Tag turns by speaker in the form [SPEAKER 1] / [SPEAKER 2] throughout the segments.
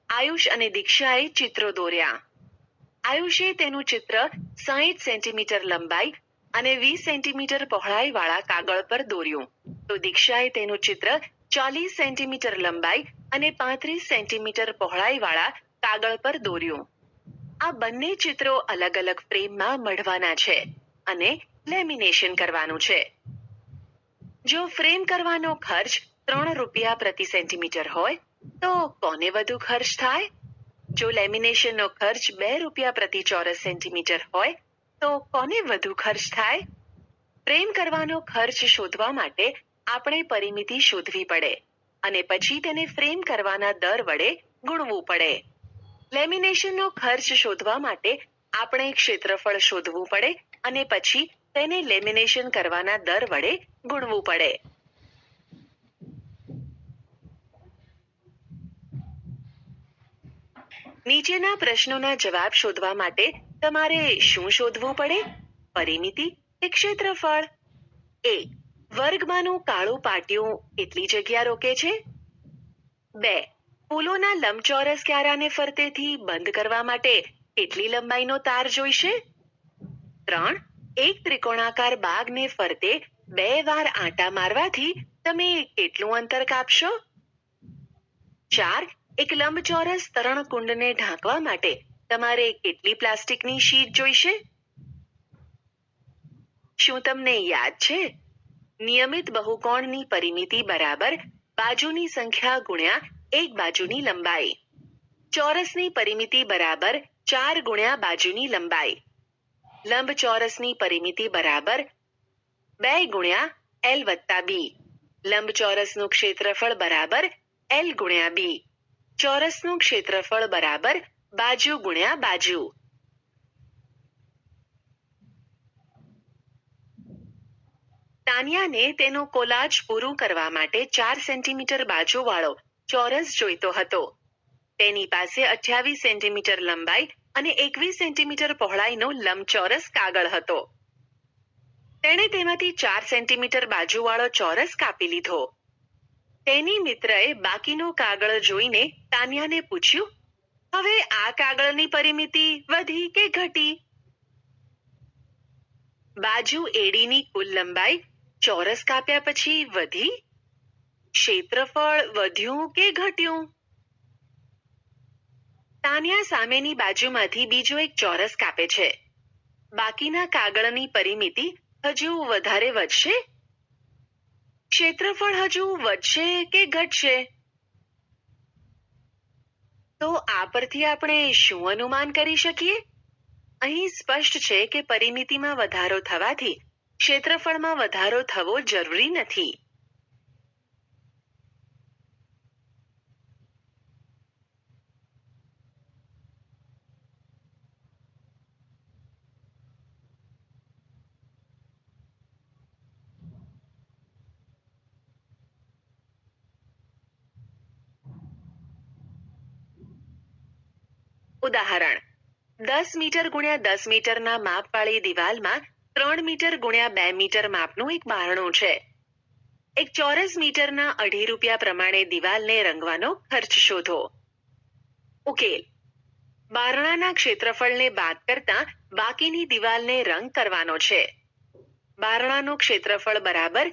[SPEAKER 1] આયુષ અને દીક્ષાએ ચિત્રો દોર્યા. આયુષે તેનું ચિત્ર 60 સેન્ટીમીટર લંબાઈ અને 20 સેન્ટીમીટર પહોળાઈ વાળા કાગળ પર દોર્યું, તો દીક્ષાએ તેનું ચિત્ર 40 સેન્ટીમીટર લંબાઈ અને 35 સેન્ટીમીટર પહોળાઈ વાળા કાગળ પર દોર્યું. આ બંને ચિત્રો અલગ અલગ ફ્રેમમાં મઢવાના છે અને લેમિનેશન કરવાનું છે. જો ફ્રેમ કરવાનો ખર્ચ 3 રૂપિયા પ્રતિ સેન્ટીમીટર હોય તો કોને વધુ ખર્ચ થાય? જો લેમિનેશનનો ખર્ચ 2 રૂપિયા પ્રતિ ચોરસ સેન્ટીમીટર હોય તો કોને વધુ ખર્ચ થાય? ફ્રેમ કરવાનો ખર્ચ શોધવા માટે આપણે પરિમિતિ શોધવી પડે અને પછી તેને ફ્રેમ કરવાના દર વડે ગુણવું પડે. લેમિનેશનનો ખર્ચ શોધવા માટે આપણે ક્ષેત્રફળ શોધવું પડે અને પછી તેને લેમિનેશન કરવાના દર વડે ગુણવું પડે. નીચેના પ્રશ્નોના જવાબ શોધવા માટે તમારે શું શોધવું પડે? પરિમિતિ કે ક્ષેત્રફળ? એ. વર્ગમાંનું કાળું પાટિયું કેટલી જગ્યા રોકે છે? 2. ફૂલોના લંબચોરસ ક્યારાને ફરતેથી બંધ કરવા માટે કેટલી લંબાઈનો તાર જોઈશે? 3. એક ત્રિકોણાકાર બાગને ફરતે 2 વાર આંટા મારવાથી તમે કેટલું અંતર કાપશો? 4. એક લંબચોરસ તરણકુંડને ઢાંકવા માટે તમારે કેટલી પ્લાસ્ટિકની શીટ જોઈશે? શું તમને યાદ છે? નિયમિત બહુકોણની પરિમિતિ બરાબર બાજુની સંખ્યા ગુણ્યા એક બાજુની લંબાઈ. ચોરસની પરિમિતિ બરાબર 4 ગુણ્યા બાજુની લંબાઈ. લંબચોરસની પરિમિતિ બરાબર 2 ગુણ્યા L વત્તા B. લંબચોરસનું ક્ષેત્રફળ બરાબર L ગુણ્યા B. ચોરસનું ક્ષેત્રફળ બરાબર બાજુ ગુણ્યા બાજુ. તાનિયાને તેનું કોલાજ પૂરું કરવા માટે 4 સેન્ટીમીટર બાજુવાળો ચોરસ જોઈતો હતો. તેની પાસે 28 સેન્ટીમીટર લંબાઈ અને 21 સેન્ટીમીટર પહોળાઈનો લંબચોરસ કાગળ હતો. તેણે તેમાંથી 4 સેન્ટીમીટર બાજુવાળો ચોરસ કાપી લીધો. તેની મિત્રએ બાકીનો કાગળ જોઈને તાનિયાને પૂછ્યું, હવે આ કાગળની પરિમિતિ વધી કે ઘટી? બાજુ એડીની કુલ લંબાઈ ચોરસ કાપ્યા પછી વધી? ક્ષેત્રફળ વધ્યું કે ઘટ્યું? તાનિયા સામેની બાજુમાંથી બીજો એક ચોરસ કાપે છે. બાકીના કાગળની પરિમિતિ હજુ વધારે વધશે? ક્ષેત્રફળ હજુ વધશે કે ઘટશે? તો આ પરથી આપણે શું અનુમાન કરી શકીએ? અહીં સ્પષ્ટ છે કે પરિમિતિમાં વધારો થવાથી ક્ષેત્રફળમાં વધારો થવો જરૂરી નથી. ઉદાહરણ: 10 મીટર ગુણ્યા 10 મીટરના માપવાળી દિવાલમાં 3 મીટર ગુણ્યા 2 મીટર માપનું એક બારણું છે. એક ચોરસ મીટરના 2.5 રૂપિયા પ્રમાણે દિવાલને રંગવાનો ખર્ચ શોધો. ઉકેલ: બારણાના ક્ષેત્રફળને બાદ કરતા બાકીની દિવાલને રંગ કરવાનો છે. બારણાનું ક્ષેત્રફળ બરાબર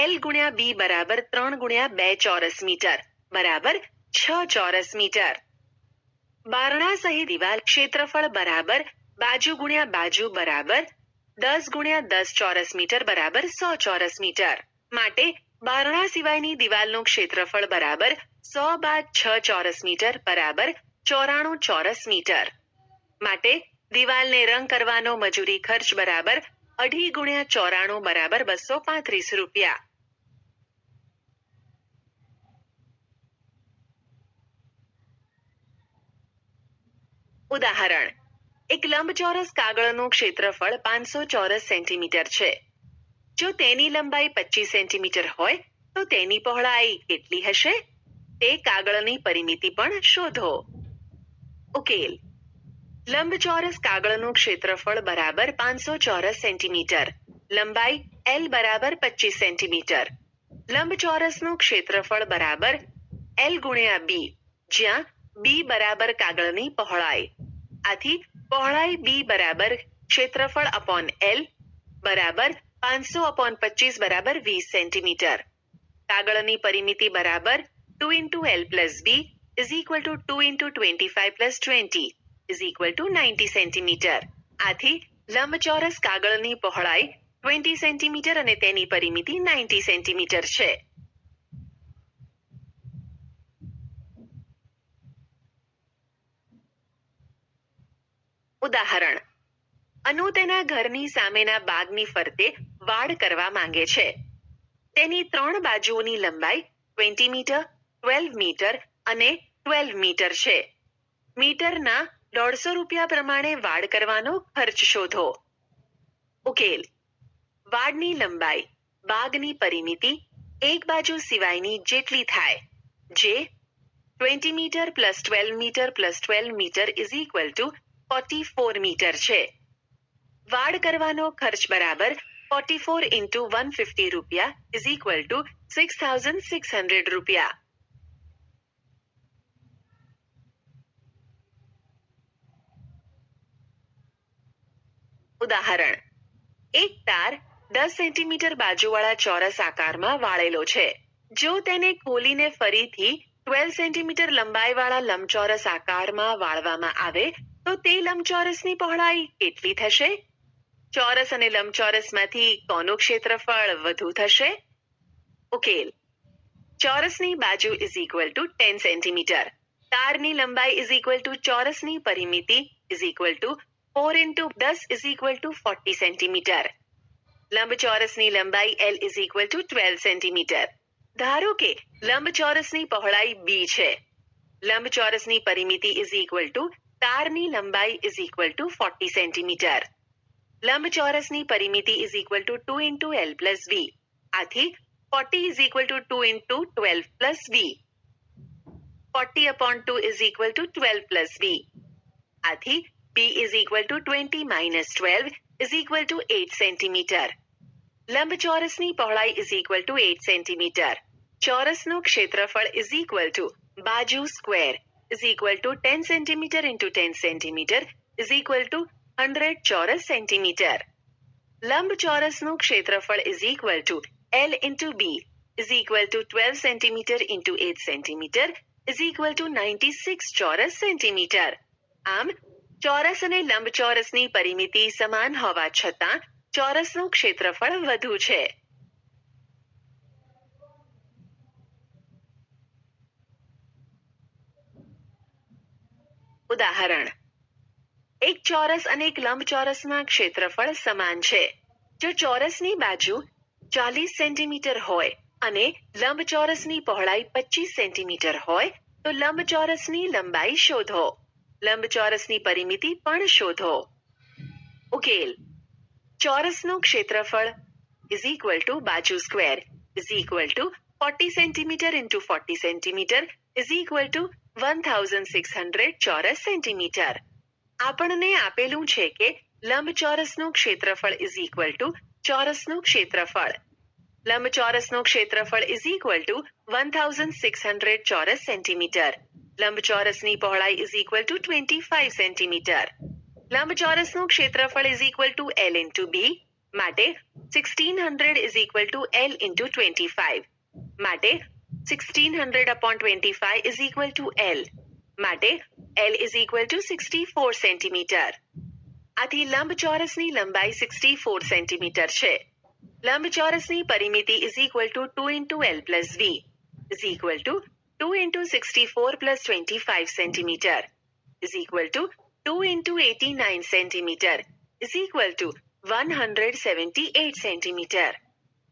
[SPEAKER 1] L ગુણ્યા B બરાબર 3 ગુણ્યા 2 ચોરસ મીટર બરાબર 6 ચોરસ મીટર. બારણા સહિત દિવાલ ક્ષેત્રફળ બરાબર બાજુ ગુણ્યા બાજુ બરાબર 10 ગુણ્યા 10 ચોરસ મીટર બરાબર 100 ચોરસ મીટર. માટે બારણા સિવાયની દિવાલનું ક્ષેત્રફળ બરાબર 100 બાદ 6 ચોરસ મીટર બરાબર 94 ચોરસ મીટર. માટે દિવાલને રંગ કરવાનો મજૂરી ખર્ચ બરાબર 2.5 ગુણ્યા 94 બરાબર 235 રૂપિયા. ઉદાહરણ: એક લંબચોરસ કાગળનું ક્ષેત્રફળ 500 ચોરસ સેન્ટીમીટર છે. જો તેની લંબાઈ 25 સેન્ટીમીટર હોય તો તેની પહોળાઈ કેટલી હશે? તે કાગળની પરિમિતિ પણ શોધો. ઉકેલ: લંબચોરસ કાગળનું ક્ષેત્રફળ બરાબર 500 ચોરસ સેન્ટીમીટર. લંબાઈ L બરાબર 25 સેન્ટીમીટર. લંબચોરસનું ક્ષેત્રફળ બરાબર L ગુણ્યા B, જ્યાં બી બરાબર કાગળની પહોળાઈ. આથી પહોળાઈ બી બરાબર ક્ષેત્રફળ અપોન એલ બરાબર 500/25 બરાબર 20 સેન્ટીમીટર. કાગળની પરિમિતિ બરાબર 2 × L + B = 2 × 25 + 20 = 90 સેન્ટીમીટર. આથી લંબચોરસ કાગળની પહોળાઈ 20 સેન્ટીમીટર અને તેની પરિમિતિ 90 સેન્ટીમીટર છે. ઉદાહરણ: અનુ તેના ઘરની સામેના બાગની ફરતે વાડ કરવા માંગે છે. તેની 3 બાજુઓની લંબાઈ 20 મીટર, 12 મીટર અને 12 મીટર છે. મીટરના 150 રૂપિયા પ્રમાણે વાડ કરવાનો ખર્ચ શોધો. ઉકેલ: વાડની લંબાઈ બાગની પરિમિતિ એક બાજુ સિવાયની જેટલી થાય, જે 20 મીટર + 12 મીટર + 12 મીટર = 44 મીટર છે. વાડ કરવાનો ખર્ચ બરાબર 44 × 150 રૂપિયા = 6600 રૂપિયા. ઉદાહરણ: એક તાર 10 સેન્ટીમીટર બાજુવાળા ચોરસ આકારમાં વાળેલો છે. જો તેને ખોલીને ફરીથી 12 સેન્ટીમીટર લંબાઈવાળા લંબચોરસ આકારમાં વાળવામાં આવે તો તે લંબચોરસની પહોળાઈ કેટલી થશે? ચોરસ અને લંબચોરસમાંથી કોનું ક્ષેત્રફળ વધુ થશે? ઉકેલ: ચોરસની બાજુ = 10 સેન્ટીમીટર. તારની લંબાઈ = ચોરસની પરિમિતિ = 4 × 10 = 40 સેન્ટીમીટર. લંબચોરસની લંબાઈ L = 12 સેન્ટીમીટર. ધારો કે લંબચોરસની પહોળાઈ B છે. લંબચોરસની પરિમિતિ = તારની લંબાઈ = 40 સેન્ટીમીટર. લંબચોરસની પરિમિતિ = 2 × L + B. આથી 40 = 2 × 12 + B. 40/2 = 12 + B. આથી B = 20 - 12 = 8 સેન્ટીમીટર. લંબચોરસની પહોળાઈ = 8 સેન્ટીમીટર. ચોરસનું ક્ષેત્રફળ = બાજુ સ્ક્વેર = 10 સેન્ટીમીટર × 10 સેન્ટીમીટર = 100 ચોરસ સેન્ટીમીટર. લંબચોરસનું ક્ષેત્રફળ L × B = 12 સેન્ટીમીટર × 8 સેન્ટીમીટર = 96 ચોરસ સેન્ટીમીટર. આમ ચોરસ અને લંબચોરસની પરિમિતિ સમાન હોવા છતાં ચોરસનું ક્ષેત્રફળ વધુ છે. ઉદાહરણ: એક ચોરસ અને એક લંબચોરસના ક્ષેત્રફળ સમાન છે. જો ચોરસની બાજુ 40 સેન્ટીમીટર હોય અને લંબચોરસની પહોળાઈ 25 સેન્ટીમીટર હોય તો લંબચોરસની લંબાઈ શોધો. લંબચોરસની પરિમિતિ પણ શોધો. ઉકેલ: ચોરસનું ક્ષેત્રફળ = બાજુ સ્ક્વેર = 40 સેન્ટીમીટર × 40 સેન્ટીમીટર = 1600 ચોરસ સેન્ટીમીટર. આપણને આપેલું છે કે લંબચોરસનું ક્ષેત્રફળ = ચોરસનું ક્ષેત્રફળ. લંબચોરસનું ક્ષેત્રફળ = 1600 ચોરસ સેન્ટીમીટર. લંબચોરસની પહોળાઈ = 25 સેન્ટીમીટર. લંબચોરસનું ક્ષેત્રફળ L × B માટે 1600 L × 25 માટે 1600/25 L માટે L = 64 સેન્ટીમીટર. આથી લંબચોરસની લંબાઈ 64 સેન્ટીમીટર છે. લંબચોરસની પરિમિતિ = 2 × L + B = 2 × 64 + 25 centimetre = 2 × 89 centimetre = 178 centimetre.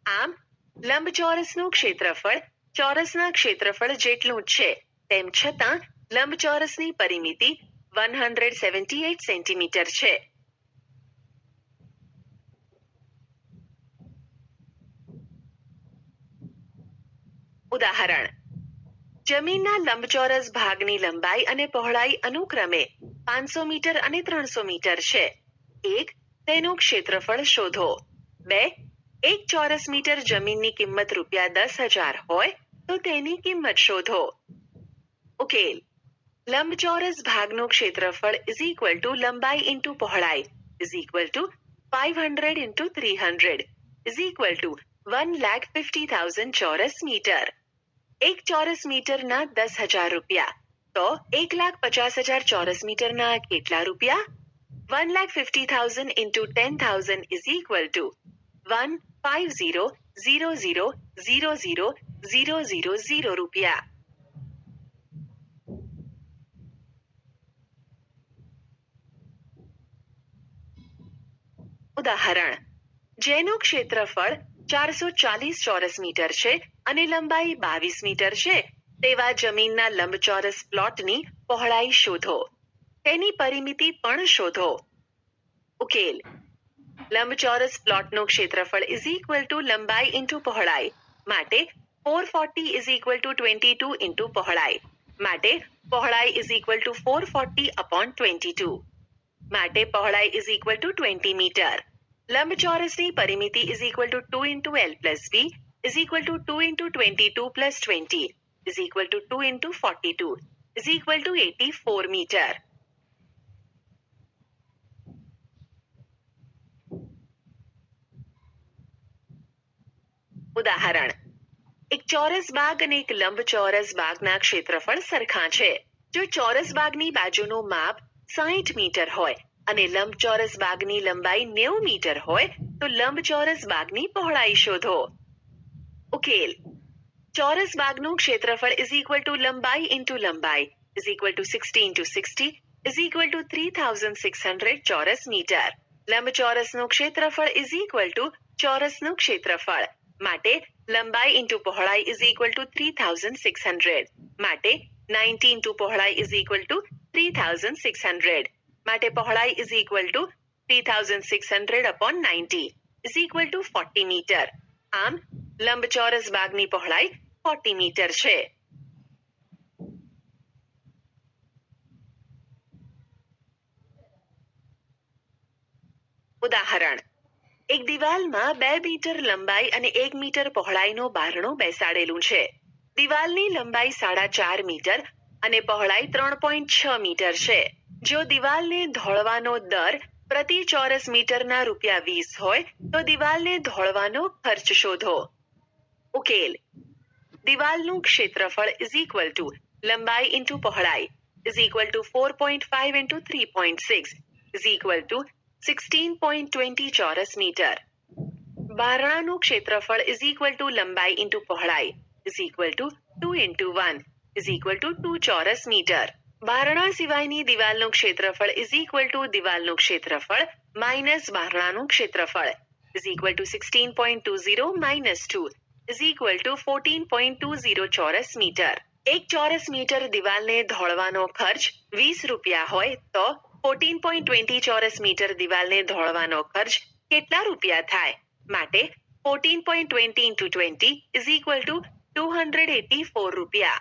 [SPEAKER 1] આમ લંબચોરસનું ક્ષેત્રફળ ચોરસના ક્ષેત્રફળ જેટલું જ છે. તેમ છતાં લંબચોરસની પરિમિતિ 178 સેન્ટીમીટર છે. ઉદાહરણ: જમીનના લંબચોરસ ભાગની લંબાઈ અને પહોળાઈ અનુક્રમે 500 મીટર અને 300 મીટર છે. 1. તેનું ક્ષેત્રફળ શોધો. 2. એક ચોરસ મીટર જમીનની કિંમત રૂપિયા 10,000 હોય તો તેની કિંમત શોધો. ઉકેલ: લંબચોરસ ભાગનું ક્ષેત્રફળ ઇઝ ઇક્વલ ટુ લંબાઈ ઇન્ટુ પહોળાઈ is equal two 500 into 300 is equal two 1,50,000 ચોરસ મીટર. 1 ચોરસ મીટરના 10,000 રૂપિયા તો 1,50,000 ચોરસ મીટરના કેટલા રૂપિયા? 1,50,000 into 10,000 is equal to 150,000,000,000 રૂપિયા. ઉદાહરણ જેનું ક્ષેત્રફળ 440 ચોરસ મીટર છે અને લંબાઈ 22 મીટર છે તેવા જમીનના લંબચોરસ પ્લોટની પહોળાઈ શોધો. તેની પરિમિતિ પણ શોધો. ઉકેલ લંબચોરસ પ્લોટનું ક્ષેત્રફળ ઇઝ ઇક્વલ ટુ લંબાઈ ઇન્ટુ પહોળાઈ માટે 440 ઇઝ ઇક્વલ ટુ 22 ઇન્ટુ પહોળાઈ માટે પહોળાઈ ઇઝ ઇક્વલ ટુ 440 upon 22 માટે પહોળાઈ ઇઝ ઇક્વલ ટુ 20 મીટર. લંબચોરસની પરિમિતિ is equal to 2 into L plus B is equal to 2 into 22 plus 20 is equal to 2 into 42 is equal to 84 metre. ઉદાહરણ એક ચોરસ બાગ અને એક લંબચોરસ બાગના ક્ષેત્રફળ સરખા છે. જો ચોરસ બાગની બાજુનું માપ 60 મીટર હોય અને લંબચોરસ બાગની લંબાઈ 90 મીટર હોય તો લંબચોરસ બાગની પહોળાઈ શોધો. ઉકેલ ચોરસ બાગનું ક્ષેત્રફળ ઇઝ ઇક્વલ ટુ લંબાઈ ઇન્ટુ લંબાઈ is equal two 60 into 60 is equal to 3,600 ચોરસ મીટર. લંબચોરસનું ક્ષેત્રફળ ઇઝ ઇક્વલ ટુ ચોરસનું ક્ષેત્રફળ માટે લંબાઈ ઇન્ટુ પહોળાઈ ઇઝ ઇક્વલ ટુ 3,600 માટે 90 ઇન્ટુ પહોળાઈ ઇઝ ઇક્વલ ટુ 3,600 માટે પહોળાઈ is equal to 3,600 upon 90 is equal to 40 metre. આમ લંબચોરસ બાગની પહોળાઈ 40 મીટર છે. ઉદાહરણ એક દિવાલમાં 2 મીટર લંબાઈ અને 1 મીટર પહોળાઈનું બારણું બેસાડેલું છે. દિવાલની લંબાઈ 4.5 મીટર અને પહોળાઈ 3.6 મીટર છે. જો દિવાલને ધોળવાનો દર પ્રતિ ચોરસ મીટરના ₹20 હોય તો દિવાલને ધોળવાનો ખર્ચ શોધો. ઉકેલ દિવાલનું ક્ષેત્રફળ ઇઝ ઇક્વલ ટુ લંબાઈ ઇન્ટુ પહોળાઈ is equal two 4.5 into 3.6 is equal two 16.20 ચોરસ મીટર. બારણાનું ક્ષેત્રફળ ઇઝ ઇક્વલ ટુ લંબાઈ ઇન્ટુ પહોળાઈ is equal to 2 into 1 is equal to 2 ચોરસ મીટર. બારણા સિવાયની દિવાલનું ક્ષેત્રફળ ઇઝ ઇક્વલ ટુ દિવાલનું ક્ષેત્રફળ માઇનસ બારણાનું ક્ષેત્રફળ is equal two 16.20 minus 2 is equal two 14.20 ચોરસ મીટર. 1 ચોરસ મીટર દિવાલને ધોળવાનો ખર્ચ 20 રૂપિયા હોય તો 14.20 ચોરસ મીટર દિવાલને ધોળવાનો ખર્ચ કેટલા રૂપિયા થાય? માટે 14.20 into 20 is equal to 284 રૂપિયા.